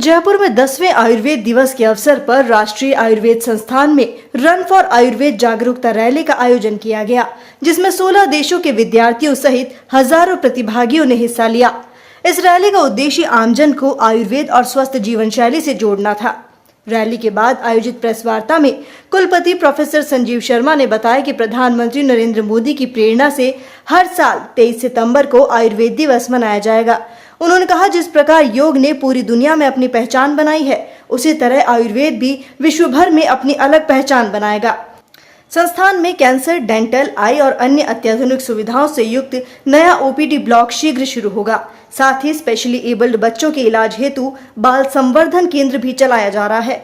जयपुर में 10वें आयुर्वेद दिवस के अवसर पर राष्ट्रीय आयुर्वेद संस्थान में रन फॉर आयुर्वेद जागरूकता रैली का आयोजन किया गया, जिसमें 16 देशों के विद्यार्थियों सहित हजारों प्रतिभागियों ने हिस्सा लिया। इस रैली का उद्देश्य आमजन को आयुर्वेद और स्वस्थ जीवन शैली से जोड़ना था। रैली के बाद आयोजित प्रेस वार्ता में कुलपति प्रोफेसर संजीव शर्मा ने बताया कि प्रधानमंत्री नरेंद्र मोदी की प्रेरणा से हर साल 23 सितंबर को आयुर्वेद दिवस मनाया जाएगा। उन्होंने कहा, जिस प्रकार योग ने पूरी दुनिया में अपनी पहचान बनाई है, उसी तरह आयुर्वेद भी विश्व भर में अपनी अलग पहचान बनाएगा। संस्थान में कैंसर, डेंटल, आई और अन्य अत्याधुनिक सुविधाओं से युक्त नया ओपीडी ब्लॉक शीघ्र शुरू होगा। साथ ही स्पेशली एबल्ड बच्चों के इलाज हेतु बाल संवर्धन केंद्र भी चलाया जा रहा है।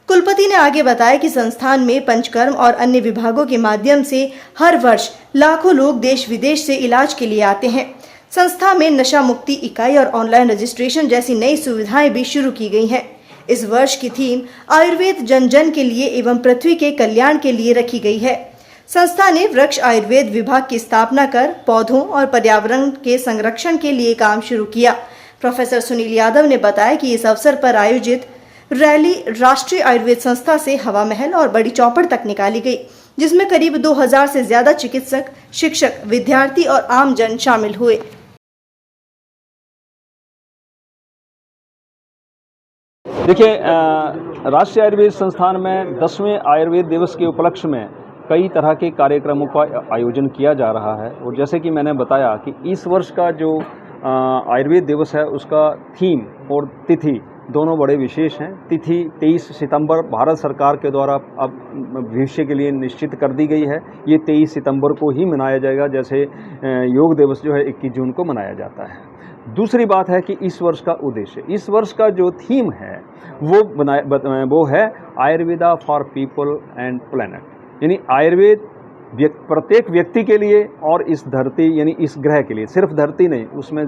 कुलपति ने आगे बताया कि संस्थान में पंचकर्म और अन्य विभागों के माध्यम से हर वर्ष लाखों लोग देश विदेश से इलाज के लिए आते हैं। संस्था में नशा मुक्ति इकाई और ऑनलाइन रजिस्ट्रेशन जैसी नई सुविधाएं भी शुरू की गई हैं। इस वर्ष की थीम आयुर्वेद जन जन के लिए एवं पृथ्वी के कल्याण के लिए रखी गई है। संस्था ने वृक्ष आयुर्वेद विभाग की स्थापना कर पौधों और पर्यावरण के संरक्षण के लिए काम शुरू किया। प्रोफेसर सुनील यादव ने बताया कि इस अवसर पर आयोजित रैली राष्ट्रीय आयुर्वेद संस्था से हवा महल और बड़ी चौपड़ तक निकाली गई, जिसमें करीब 2000 से ज्यादा चिकित्सक, शिक्षक, विद्यार्थी और आम जन शामिल हुए। देखिए, राष्ट्रीय आयुर्वेद संस्थान में 10वें आयुर्वेद दिवस के उपलक्ष्य में कई तरह के कार्यक्रमों का आयोजन किया जा रहा है। और जैसे कि मैंने बताया कि इस वर्ष का जो आयुर्वेद दिवस है, उसका थीम और तिथि दोनों बड़े विशेष हैं। तिथि 23 सितंबर भारत सरकार के द्वारा अब भविष्य के लिए निश्चित कर दी गई है। ये 23 सितंबर को ही मनाया जाएगा, जैसे योग दिवस जो है 21 जून को मनाया जाता है। दूसरी बात है कि इस वर्ष का उद्देश्य, इस वर्ष का जो थीम है वो है Ayurveda for people and planet, यानी आयुर्वेद प्रत्येक व्यक्ति के लिए और इस धरती यानी इस ग्रह के लिए। सिर्फ धरती नहीं, उसमें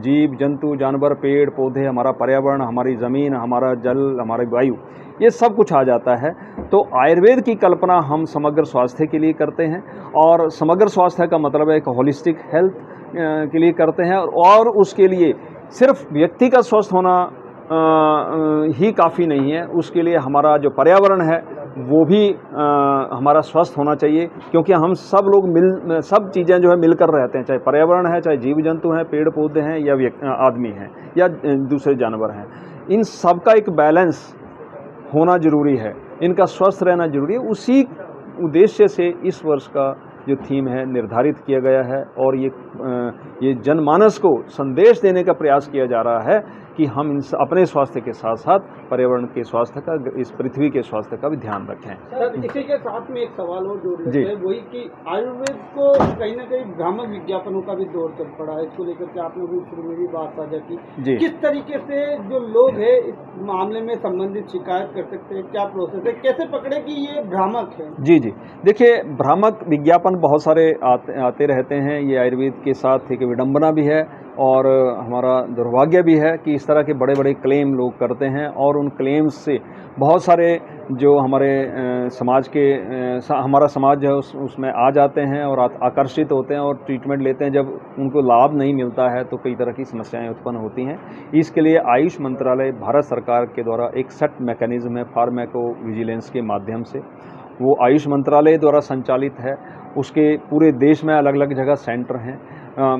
जीव जंतु, जानवर, पेड़ पौधे, हमारा पर्यावरण, हमारी ज़मीन, हमारा जल, हमारी वायु, ये सब कुछ आ जाता है। तो आयुर्वेद की कल्पना हम समग्र स्वास्थ्य के लिए करते हैं, और समग्र स्वास्थ्य का मतलब है एक होलिस्टिक हेल्थ के लिए करते हैं। और उसके लिए सिर्फ व्यक्ति का स्वस्थ होना ही काफ़ी नहीं है, उसके लिए हमारा जो पर्यावरण है वो भी हमारा स्वस्थ होना चाहिए, क्योंकि हम सब लोग सब चीज़ें जो है मिलकर रहते हैं, चाहे पर्यावरण है, चाहे जीव जंतु हैं, पेड़ पौधे हैं, या आदमी हैं, या दूसरे जानवर हैं। इन सब का एक बैलेंस होना जरूरी है, इनका स्वस्थ रहना जरूरी है। उसी उद्देश्य से इस वर्ष का जो थीम है निर्धारित किया गया है, और ये जनमानस को संदेश देने का प्रयास किया जा रहा है कि हम अपने स्वास्थ्य के साथ साथ पर्यावरण के स्वास्थ्य का, इस पृथ्वी के स्वास्थ्य का भी ध्यान रखें। सर, इसी के साथ में एक सवाल और जोड़ लेते हैं, वही कि आयुर्वेद को कहीं ना कहीं भ्रामक विज्ञापनों का भी दौर चल पड़ा है। इसको लेकर के आपने भी शुरू में भी बात साझा की, किस तरीके से जो लोग हैं इस मामले में संबंधित शिकायत कर सकते हैं, क्या प्रोसेस है, कैसे पकड़े कि ये भ्रामक है? जी, देखिए, भ्रामक विज्ञापन बहुत सारे आते रहते हैं। ये आयुर्वेद के साथ एक विडंबना भी है और हमारा दुर्भाग्य भी है कि इस तरह के बड़े बड़े क्लेम लोग करते हैं, और उन क्लेम्स से बहुत सारे जो हमारे समाज के हमारा समाज है उसमें आ जाते हैं और आकर्षित होते हैं और ट्रीटमेंट लेते हैं। जब उनको लाभ नहीं मिलता है तो कई तरह की समस्याएं उत्पन्न होती हैं। इसके लिए आयुष मंत्रालय भारत सरकार के द्वारा एक सख्त मैकेनिज्म है, फार्माको विजिलेंस के माध्यम से, वो आयुष मंत्रालय द्वारा संचालित है। उसके पूरे देश में अलग अलग जगह सेंटर हैं।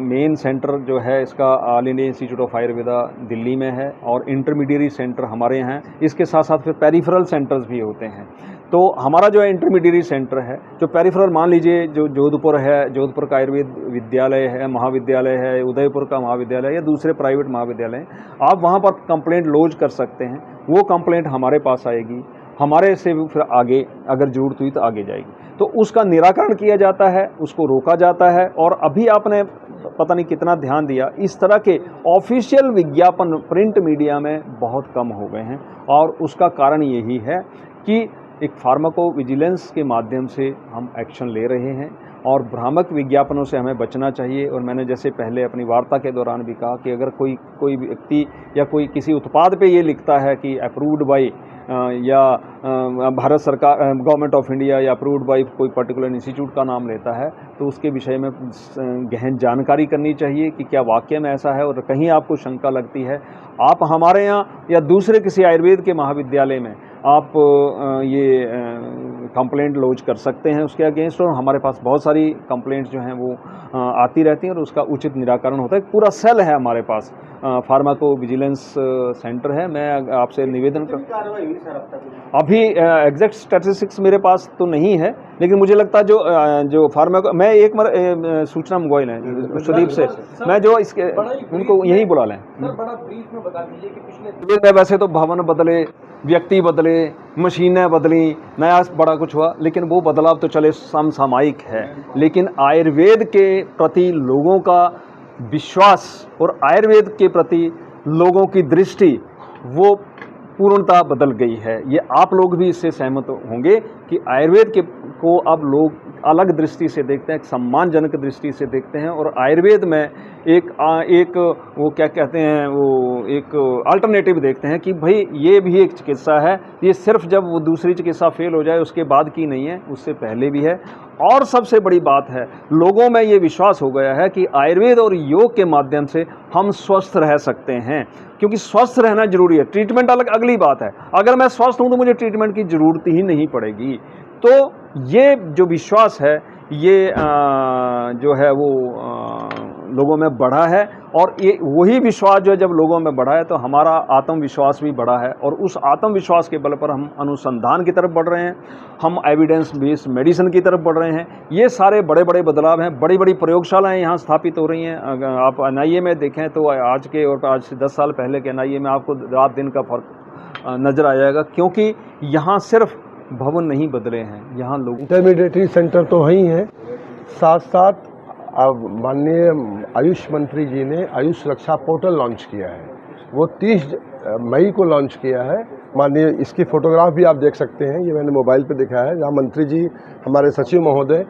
मेन सेंटर जो है इसका all India institute of Ayurveda Delhi में है, और इंटरमीडिएरी सेंटर हमारे यहाँ। इसके साथ साथ फिर पेरिफेरल सेंटर्स भी होते हैं। तो हमारा जो है इंटरमीडिएरी सेंटर है, जो पेरिफेरल, मान लीजिए जो जोधपुर है, जोधपुर का आयुर्वेद विद्यालय है, महाविद्यालय है, उदयपुर का महाविद्यालय या दूसरे प्राइवेट महाविद्यालय, आप वहाँ पर कंप्लेंट लॉन्च कर सकते हैं। वो कंप्लेंट हमारे पास आएगी, हमारे से फिर आगे अगर जरूरत हुई तो आगे जाएगी, तो उसका निराकरण किया जाता है, उसको रोका जाता है। और अभी आपने पता नहीं कितना ध्यान दिया, इस तरह के ऑफिशियल विज्ञापन प्रिंट मीडिया में बहुत कम हो गए हैं, और उसका कारण यही है कि एक फार्माको विजिलेंस के माध्यम से हम एक्शन ले रहे हैं, और भ्रामक विज्ञापनों से हमें बचना चाहिए। और मैंने जैसे पहले अपनी वार्ता के दौरान भी कहा कि अगर कोई व्यक्ति या कोई किसी उत्पाद पे ये लिखता है कि अप्रूव्ड बाय या भारत सरकार गवर्नमेंट ऑफ इंडिया या अप्रूव्ड बाय कोई पर्टिकुलर इंस्टीट्यूट का नाम लेता है तो उसके विषय में गहन जानकारी करनी चाहिए कि क्या वाकई में ऐसा है, और कहीं आपको शंका लगती है आप हमारे यहाँ या दूसरे किसी आयुर्वेद के महाविद्यालय में आप ये कंप्लेंट लॉन्च कर सकते हैं उसके अगेंस्ट, और हमारे पास बहुत सारी कंप्लेंट्स जो हैं वो आती रहती हैं और उसका उचित निराकरण होता है। पूरा सेल है हमारे पास, फार्माको विजिलेंस सेंटर है। मैं आपसे निवेदन कर अभी एग्जैक्ट स्टैटिस्टिक्स मेरे पास तो नहीं है, लेकिन मुझे लगता है जो फार्माको, मैं एक सूचना मंगवाई लें सुदीप से, मैं जो इसके उनको यही बुला लें। बड़ा ब्रीफ में बता दीजिए कि पिछले वैसे तो भवन बदले, व्यक्ति बदले, मशीनें बदली, नया बड़ा कुछ हुआ, लेकिन वो बदलाव तो चले समसामयिक है, लेकिन आयुर्वेद के प्रति लोगों का विश्वास और आयुर्वेद के प्रति लोगों की दृष्टि वो पूर्णतः बदल गई है। ये आप लोग भी इससे सहमत होंगे कि आयुर्वेद को अब लोग अलग दृष्टि से देखते हैं, एक सम्मानजनक दृष्टि से देखते हैं, और आयुर्वेद में एक वो क्या कहते हैं, वो एक अल्टरनेटिव देखते हैं कि भाई ये भी एक चिकित्सा है, ये सिर्फ जब वो दूसरी चिकित्सा फेल हो जाए उसके बाद की नहीं है, उससे पहले भी है। और सबसे बड़ी बात है, लोगों में ये विश्वास हो गया है कि आयुर्वेद और योग के माध्यम से हम स्वस्थ रह सकते हैं, क्योंकि स्वस्थ रहना जरूरी है। ट्रीटमेंट अगली बात है, अगर मैं स्वस्थ हूँ तो मुझे ट्रीटमेंट की ज़रूरत ही नहीं पड़ेगी। तो ये जो विश्वास है ये जो है वो लोगों में बढ़ा है, और ये वही विश्वास जो है जब लोगों में बढ़ा है तो हमारा आत्मविश्वास भी बढ़ा है, और उस आत्मविश्वास के बल पर हम अनुसंधान की तरफ बढ़ रहे हैं, हम एविडेंस बेस्ड मेडिसिन की तरफ बढ़ रहे हैं। ये सारे बड़े बड़े बदलाव हैं, बड़ी बड़ी प्रयोगशालाएं यहाँ स्थापित हो रही हैं। अगर आप NIA में देखें तो आज के और आज से 10 साल पहले के NIA में आपको रात दिन का फर्क नज़र आ जाएगा, क्योंकि यहाँ सिर्फ भवन नहीं बदले हैं, यहाँ लोग इंटरमीडिएटरी सेंटर तो ही है, साथ साथ अब माननीय आयुष मंत्री जी ने आयुष रक्षा पोर्टल लॉन्च किया है, वो 30 मई को लॉन्च किया है। माननीय इसकी फोटोग्राफ भी आप देख सकते हैं, ये मैंने मोबाइल पे दिखाया है, जहाँ मंत्री जी हमारे सचिव महोदय,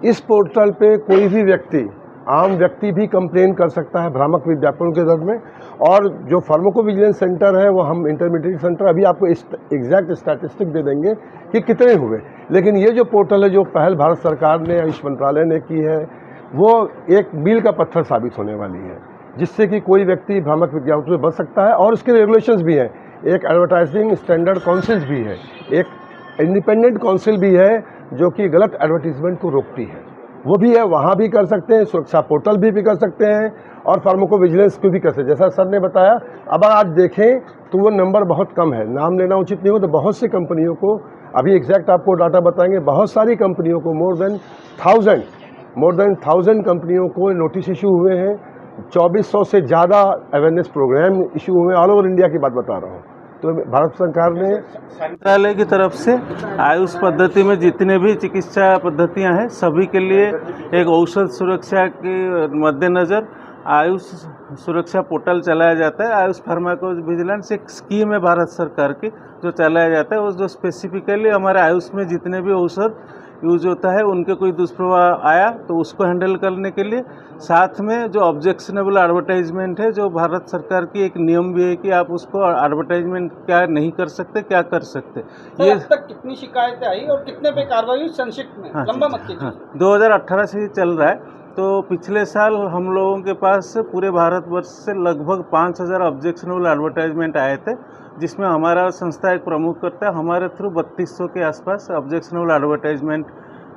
इस पोर्टल पे कोई भी व्यक्ति, आम व्यक्ति भी कंप्लेन कर सकता है भ्रामक विज्ञापनों के दर में। और जो फार्माको विजिलेंस सेंटर है वो हम इंटरमीडिएट सेंटर अभी आपको एग्जैक्ट स्टैटिस्टिक दे देंगे कि कितने हुए, लेकिन ये जो पोर्टल है जो पहल भारत सरकार ने आयुष मंत्रालय ने की है वो एक मील का पत्थर साबित होने वाली है, जिससे कि कोई व्यक्ति भ्रामक विज्ञापन में बच सकता है। और उसके रेगुलेशंस भी हैं, एक एडवर्टाइजिंग स्टैंडर्ड काउंसिल भी है, एक इंडिपेंडेंट काउंसिल भी है जो कि गलत एडवर्टीजमेंट को रोकती है, वो भी है, वहाँ भी कर सकते हैं, सुरक्षा पोर्टल भी कर सकते हैं, और फार्माको विजिलेंस को भी कर सकते हैं। जैसा सर ने बताया, अब आज देखें तो वो नंबर बहुत कम है, नाम लेना उचित नहीं हो, तो बहुत सी कंपनियों को, अभी एग्जैक्ट आपको डाटा बताएंगे, बहुत सारी कंपनियों को मोर देन 1000 कंपनियों को नोटिस इशू हुए हैं, 2400 से ज़्यादा अवेयरनेस प्रोग्राम इशू हुए, ऑल ओवर इंडिया की बात बता रहा हूँ। तो भारत सरकार ने मंत्रालय की तरफ से आयुष पद्धति में जितने भी चिकित्सा पद्धतियां हैं सभी के लिए एक औषध सुरक्षा के मद्देनज़र आयुष सुरक्षा पोर्टल चलाया जाता है। आयुष फार्माको विजिलेंस एक स्कीम है भारत सरकार की जो चलाया जाता है, जो स्पेसिफिकली हमारे आयुष में जितने भी औषध यूज होता है उनके कोई दुष्प्रभाव आया तो उसको हैंडल करने के लिए, साथ में जो ऑब्जेक्शनेबल एडवर्टाइजमेंट है, जो भारत सरकार की एक नियम भी है कि आप उसको एडवर्टाइजमेंट क्या नहीं कर सकते, क्या कर सकते। ये अब तक कितनी शिकायतें आई और कितने पे कार्रवाई हुई, संक्षिप्त में, लंबा मत कीजिए। 2018 से ही चल रहा है, तो पिछले साल हम लोगों के पास पूरे भारतवर्ष से लगभग 5000 ऑब्जेक्शनेबल एडवर्टाइजमेंट आए थे, जिसमें हमारा संस्था एक प्रमुख करता है। हमारे थ्रू 3200 के आसपास ऑब्जेक्शनेबल एडवर्टाइजमेंट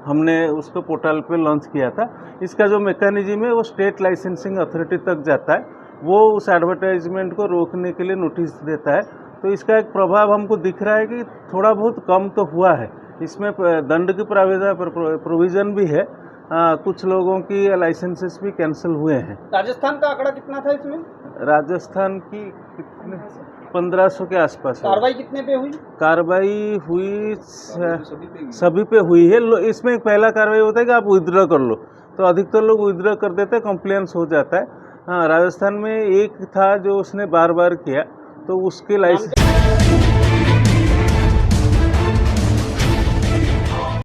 हमने उसको पोर्टल पे लॉन्च किया था। इसका जो मैकेनिज्म है वो स्टेट लाइसेंसिंग अथॉरिटी तक जाता है, वो उस एडवर्टाइजमेंट को रोकने के लिए नोटिस देता है। तो इसका एक प्रभाव हमको दिख रहा है कि थोड़ा बहुत कम तो हुआ है। इसमें दंड की प्रोविज़न भी है, कुछ लोगों की लाइसेंसेस भी कैंसिल हुए हैं। राजस्थान का आंकड़ा कितना था इसमें? राजस्थान की कितने 1500 के आसपास। कार्रवाई कितने पे हुई? कार्रवाई हुई सभी पे हुई है। इसमें पहला कार्रवाई होता है कि आप विथड्रॉ कर लो, तो अधिकतर लोग विथड्रॉ कर देते हैं, कंप्लेंट्स हो जाता है। हाँ, राजस्थान में एक था जो उसने बार बार किया, तो उसके लाइसेंस